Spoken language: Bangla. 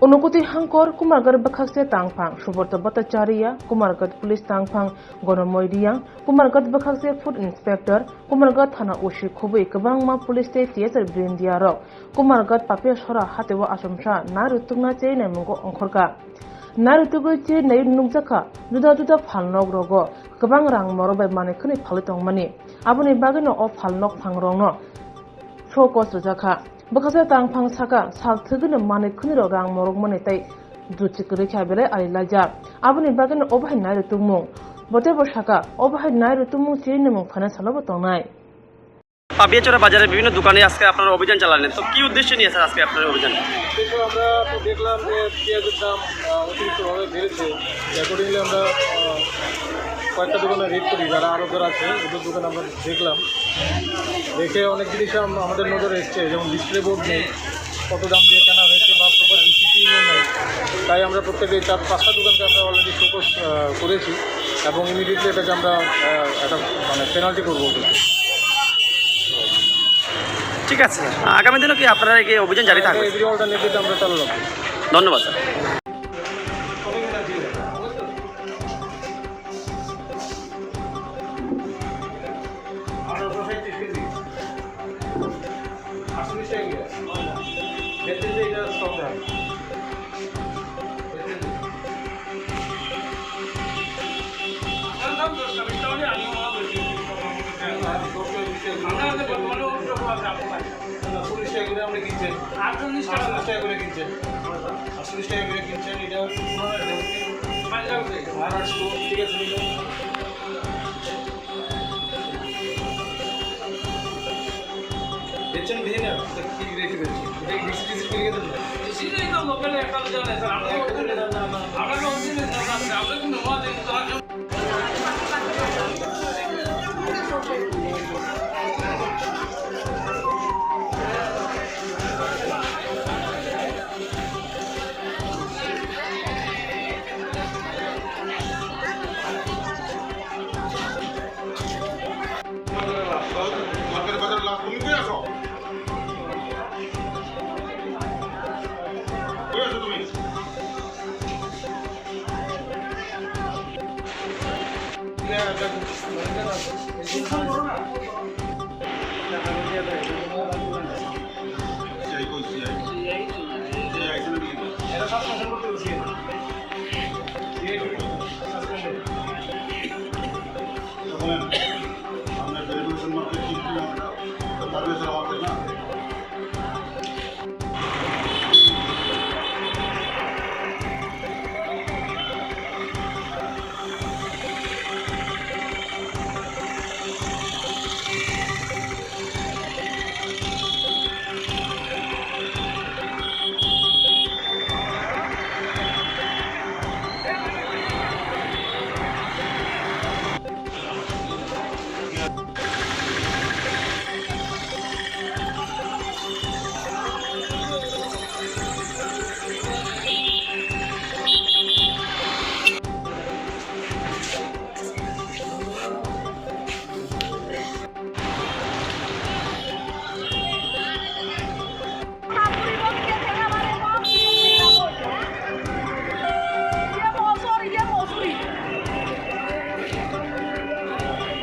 Unukuti Hankor, Kumargat Bakakse Tangpang, Shuberta Bhattacharya, Kumargat Police Tangpang, Gonomoidiang, Kumargat Bakakse Food Inspector, Kumargat Thana Ushi Kubi, Kabangma Police Safety as a Brindiaro, Kumargat Papeshora Hatewa Ashamsha, Narutuna Chain and Mungo Onkorka. Narutuguchi Naid Nugzaka, Duda Palnog Rogo, Kabangrang Morobai Manikuni Palitong Money, Abuni Bagano of Palnok Pangrongo, Chokos Zaka. Bakasa Tangpang Saka, Saltugan Manikuni Rang Morogmonete, Duchikuri Cabere, Alilaja, Abuni Bagan overhead Narutumu, whatever Shaka, overhead Narutumu, Sinum, Panasalabatonai. পাপিয়াচড়া বাজারে বিভিন্ন দোকানে আজকে আপনারা অভিযান চালালেন তো কি উদ্দেশ্য নিয়ে স্যার আজকে আপনারা অভিযান আমরা তো দেখলাম যে পেঁয়াজের দাম অতিরিক্তভাবে বেড়েছে অ্যাকর্ডিংলি আমরা কয়েকটা দোকানে রেড করি যারা আরোগ্য আছে ওদের দোকানে আমরা দেখলাম দেখে অনেক জিনিস আমাদের নজরে এসছে যেমন ডিসপ্লে বোর্ড নেই কত দাম দিয়ে কেনা হয়েছে বা প্রপার রিসিপিংও নেই তাই আমরা প্রত্যেকে 4-5টা দোকানকে আমরা অলরেডি ফোকাস করেছি এবং ইমিডিয়েটলি এটাকে আমরা একটা মানে পেনাল্টি করবো ঠিক আছে আগামী দিনে কি আপনারা এই অভিযান জারি থাকবে এভরি অল্টারনেটিভ আমরা চালু রাখবো ধন্যবাদ স্যার আমরা কিনছেন 48 টাকা করে কিনছেন 48 টাকা করে কিনছেন এটা মহারাষ্ট্র ঠিক আছে বেচেন ভেজে না কি রেটে বেচেন এটা ডিসিটিসি করে দেন না ডিসিটিসি তো লোকালে একটা জানা স্যার আমরা আমরা কিন্তু নোয়া এটা